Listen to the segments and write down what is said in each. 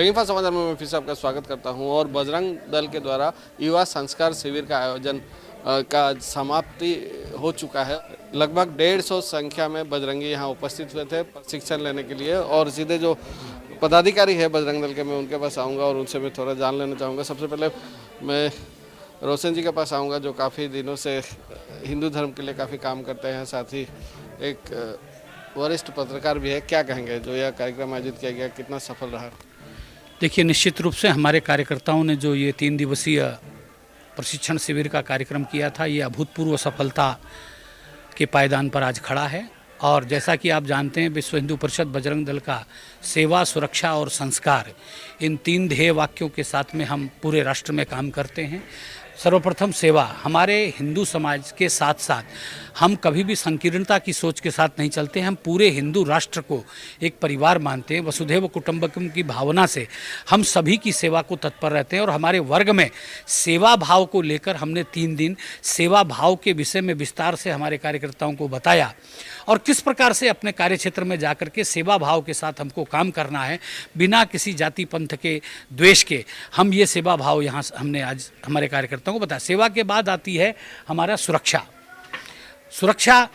रंगीफा समाचार में मैं फिर से आपका स्वागत करता हूं और बजरंग दल के द्वारा युवा संस्कार शिविर का आयोजन का समाप्ति हो चुका है। लगभग 150 संख्या में बजरंगी यहां उपस्थित हुए थे प्रशिक्षण लेने के लिए और सीधे जो पदाधिकारी है बजरंग दल के मैं उनके पास आऊँगा और उनसे मैं थोड़ा जान लेना चाहूँगा। सबसे पहले मैं रोशन जी के पास आऊँगा जो काफ़ी दिनों से हिंदू धर्म के लिए काफ़ी काम करते हैं, साथ ही एक वरिष्ठ पत्रकार भी है। क्या कहेंगे जो यह कार्यक्रम आयोजित किया गया कितना सफल रहा? देखिए, निश्चित रूप से हमारे कार्यकर्ताओं ने जो ये 3 दिवसीय प्रशिक्षण शिविर का कार्यक्रम किया था, ये अभूतपूर्व सफलता के पायदान पर आज खड़ा है। और जैसा कि आप जानते हैं, विश्व हिंदू परिषद बजरंग दल का सेवा, सुरक्षा और संस्कार, इन 3 ध्येय वाक्यों के साथ में हम पूरे राष्ट्र में काम करते हैं। सर्वप्रथम सेवा। हमारे हिंदू समाज के साथ साथ हम कभी भी संकीर्णता की सोच के साथ नहीं चलते। हम पूरे हिंदू राष्ट्र को एक परिवार मानते हैं। वसुधैव कुटुंबकम की भावना से हम सभी की सेवा को तत्पर रहते हैं और हमारे वर्ग में सेवा भाव को लेकर हमने 3 दिन सेवा भाव के विषय में विस्तार से हमारे कार्यकर्ताओं को बताया और किस प्रकार से अपने कार्यक्षेत्र में जाकर के सेवा भाव के साथ हमको काम करना है, बिना किसी जाति पंथ के द्वेष के। हम ये सेवा भाव यहाँ हमने आज हमारे कार्यकर्ताओं को बताया। सेवा के बाद आती है हमारा सुरक्षा। सुरक्षा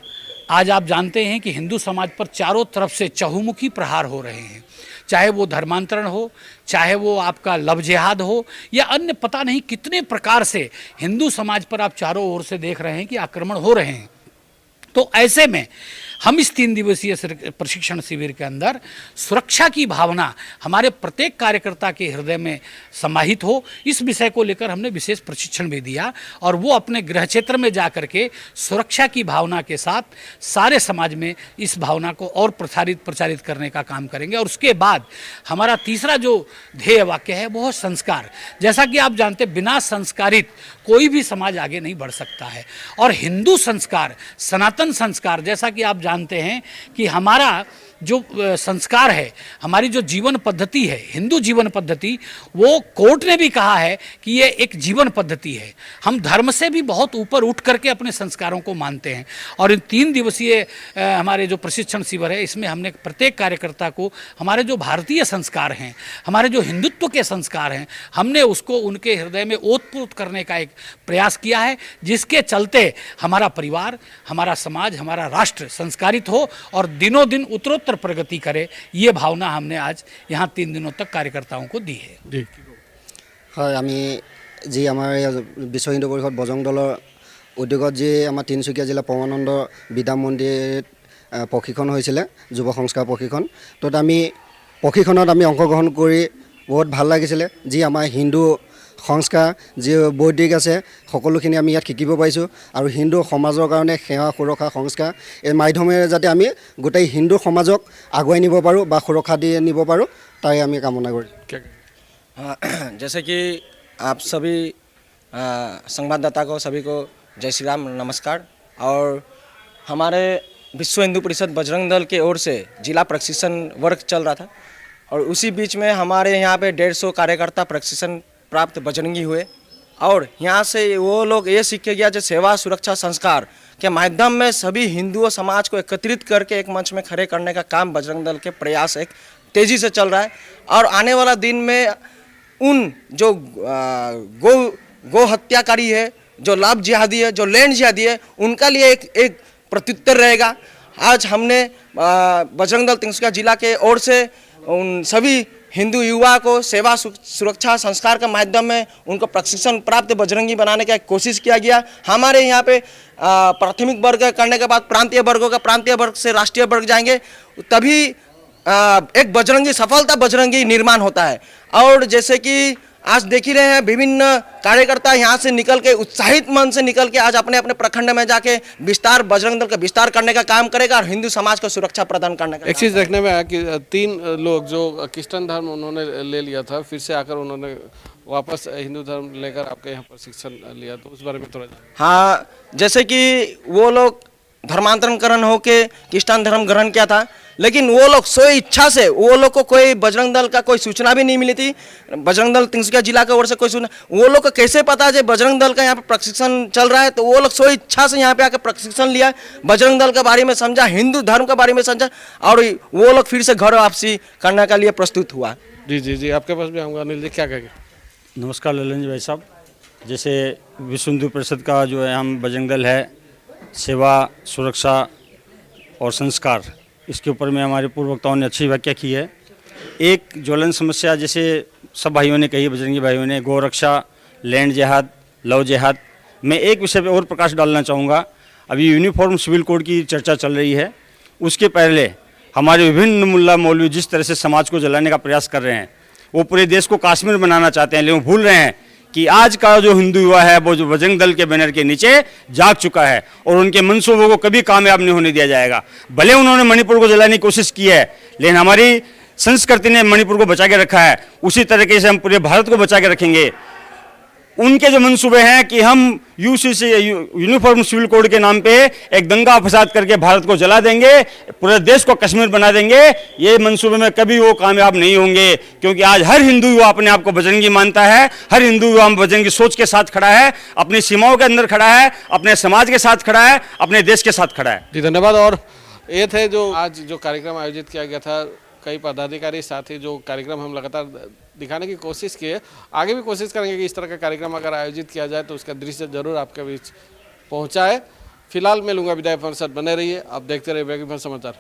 आज आप जानते हैं कि हिंदू समाज पर चारों तरफ से चहुमुखी प्रहार हो रहे हैं, चाहे वो धर्मांतरण हो, चाहे वो आपका लव जिहाद हो या अन्य पता नहीं कितने प्रकार से हिंदू समाज पर आप चारों ओर से देख रहे हैं कि आक्रमण हो रहे हैं। तो ऐसे में हम इस 3 दिवसीय प्रशिक्षण शिविर के अंदर सुरक्षा की भावना हमारे प्रत्येक कार्यकर्ता के हृदय में समाहित हो, इस विषय को लेकर हमने विशेष प्रशिक्षण भी दिया और वो अपने गृह क्षेत्र में जा कर के सुरक्षा की भावना के साथ सारे समाज में इस भावना को और प्रचारित करने का काम करेंगे। और उसके बाद हमारा तीसरा जो ध्येय वाक्य है वो है संस्कार। जैसा कि आप जानते हैं, बिना संस्कारित कोई भी समाज आगे नहीं बढ़ सकता है। और हिंदू संस्कार, सनातन संस्कार, जैसा कि आप जानते हैं कि हमारा जो संस्कार है, हमारी जो जीवन पद्धति है, हिंदू जीवन पद्धति, वो कोर्ट ने भी कहा है कि ये एक जीवन पद्धति है। हम धर्म से भी बहुत ऊपर उठ करके अपने संस्कारों को मानते हैं। और इन 3 दिवसीय हमारे जो प्रशिक्षण शिविर है, इसमें हमने प्रत्येक कार्यकर्ता को हमारे जो भारतीय संस्कार हैं, हमारे जो हिंदुत्व के संस्कार हैं, हमने उसको उनके हृदय में ओतप्रोत करने का एक प्रयास किया है, जिसके चलते हमारा परिवार, हमारा समाज, हमारा राष्ट्र संस्कारित हो और दिनों दिन उत्तरोत्तर प्रगति करे। ये भावना हमने आज यहाँ 3 दिनों तक कार्यकर्ताओं को दी है। जी হয়, আমি যি আমাৰ বিশ্ব হিন্দু পৰিষদ বজৰং দলৰ উদ্যোগত যি আমাৰ তিনিচুকীয়া জিলা পৰমানন্দ বিদ্যা মন্দিৰত প্ৰশিক্ষণ হৈছিলে, যুৱ সংস্কাৰ প্ৰশিক্ষণ। তত আমি প্ৰশিক্ষণত আমি অংশগ্ৰহণ কৰি বহুত ভাল লাগিছিলে। যি আমাৰ হিন্দু সংস্কাৰ যি বৈদিক আছে সকলোখিনি আমি ইয়াত শিকিব পাৰিছোঁ আৰু হিন্দু সমাজৰ কাৰণে সেৱা, সুৰক্ষা, সংস্কাৰ এই মাধ্যমেৰে যাতে আমি গোটেই হিন্দু সমাজক আগুৱাই নিব পাৰোঁ বা সুৰক্ষা দি নিব পাৰোঁ, তাই আমি কামনা কৰিছোঁ। जैसे कि आप सभी संवाददाता को सभी को जय श्री राम, नमस्कार। और हमारे विश्व हिंदू परिषद बजरंग दल के ओर से जिला प्रशिक्षण वर्ग चल रहा था और उसी बीच में हमारे यहाँ पे 150 कार्यकर्ता प्रशिक्षण प्राप्त बजरंगी हुए और यहाँ से वो लोग ये सीख के गया जो सेवा, सुरक्षा, संस्कार के माध्यम में सभी हिंदू समाज को एकत्रित करके एक मंच में खड़े करने का काम बजरंग दल के प्रयास एक तेज़ी से चल रहा है। और आने वाला दिन में उन जो गो हत्याकारी है, जो लाभ जिहादी है, जो लैंड जिहादी है, उनका लिए एक प्रत्युत्तर रहेगा। आज हमने बजरंग दल तिनसुकिया जिला के ओर से उन सभी हिंदू युवा को सेवा, सुरक्षा, संस्कार के माध्यम में उनको प्रशिक्षण प्राप्त बजरंगी बनाने का कोशिश किया गया। हमारे यहाँ पे प्राथमिक वर्ग करने के बाद प्रांतीय वर्गों का प्रांतीय वर्ग से राष्ट्रीय वर्ग जाएंगे, तभी एक बजरंगी सफलता बजरंगी निर्माण होता है। और जैसे कि आज देख ही रहे हैं, विभिन्न कार्यकर्ता यहाँ से निकल के उत्साहित मन से निकल के आज अपने अपने प्रखंड में जाके विस्तार, बजरंग दल का विस्तार करने का काम करेगा और हिंदू समाज को सुरक्षा प्रदान करने का। एक चीज़ देखने में आया कि 3 लोग जो क्रिश्चियन धर्म उन्होंने ले लिया था, फिर से आकर उन्होंने वापस हिंदू धर्म लेकर आपके यहाँ प्रशिक्षण लिया, तो उस बारे में थोड़ा। हाँ, जैसे कि वो लोग धर्मांतरण होके क्रिश्चियन धर्म ग्रहण किया था, लेकिन वो लोग स्व इच्छा से, वो लोग को कोई बजरंग दल का कोई सूचना भी नहीं मिली थी, बजरंग दल तिनसुकिया जिला की ओर से कोई सूचना, वो लोग को कैसे पता है बजरंग दल का यहाँ पे प्रशिक्षण चल रहा है, तो वो लोग स्व इच्छा से यहाँ पे आकर प्रशिक्षण लिया, बजरंग दल के बारे में समझा, हिंदू धर्म के बारे में समझा और वो लोग फिर से घर वापसी करने के लिए प्रस्तुत हुआ। जी जी जी, आपके पास भी आऊँगा। अनिल जी, क्या कहेंगे? नमस्कार ललन जी भाई साहब। जैसे विश्व हिंदू परिषद का जो है हम बजरंग दल है, सेवा, सुरक्षा और संस्कार, इसके ऊपर में हमारे पूर्व वक्ताओं ने अच्छी व्याख्या की है। एक ज्वलन समस्या जैसे सब भाइयों ने कही, बजरंगी भाइयों ने, गौ रक्षा, लैंड जिहाद, लव जिहाद। मैं एक विषय पे और प्रकाश डालना चाहूँगा। अभी यूनिफॉर्म सिविल कोड की चर्चा चल रही है, उसके पहले हमारे विभिन्न मुल्ला मौलवी जिस तरह से समाज को जलाने का प्रयास कर रहे हैं, वो पूरे देश को कश्मीर बनाना चाहते हैं, लेकिन भूल रहे हैं कि आज का जो हिंदू युवा है वो जो बजरंग दल के बैनर के नीचे जाग चुका है और उनके मंसूबों को कभी कामयाब नहीं होने दिया जाएगा। भले उन्होंने मणिपुर को जलाने की कोशिश की है, लेकिन हमारी संस्कृति ने मणिपुर को बचा के रखा है, उसी तरीके से हम पूरे भारत को बचा के रखेंगे। उनके जो मंसूबे हैं कि हम यूसीसी यूनिफॉर्म सिविल कोड के नाम पे एक दंगा फसाद करके भारत को जला देंगे, पूरे देश को कश्मीर बना देंगे, ये मंसूबे में कभी वो कामयाब नहीं होंगे। क्योंकि आज हर हिंदू युवा अपने आप को बजरंगी मानता है, हर हिंदू युवा बजरंगी सोच के साथ खड़ा है, अपनी सीमाओं के अंदर खड़ा है, अपने समाज के साथ खड़ा है, अपने देश के साथ खड़ा है। जी धन्यवाद। और ये थे जो आज जो कार्यक्रम आयोजित किया गया था, कई पदाधिकारी साथी, जो कार्यक्रम हम लगातार दिखाने की कोशिश की है, आगे भी कोशिश करेंगे कि इस तरह का कार्यक्रम अगर आयोजित किया जाए तो उसका दृश्य जरूर आपके बीच पहुंचाए। फिलहाल मैं लूँगा विदाई। फरसत बने रहिए, आप देखते रहिए वेगफल समाचार।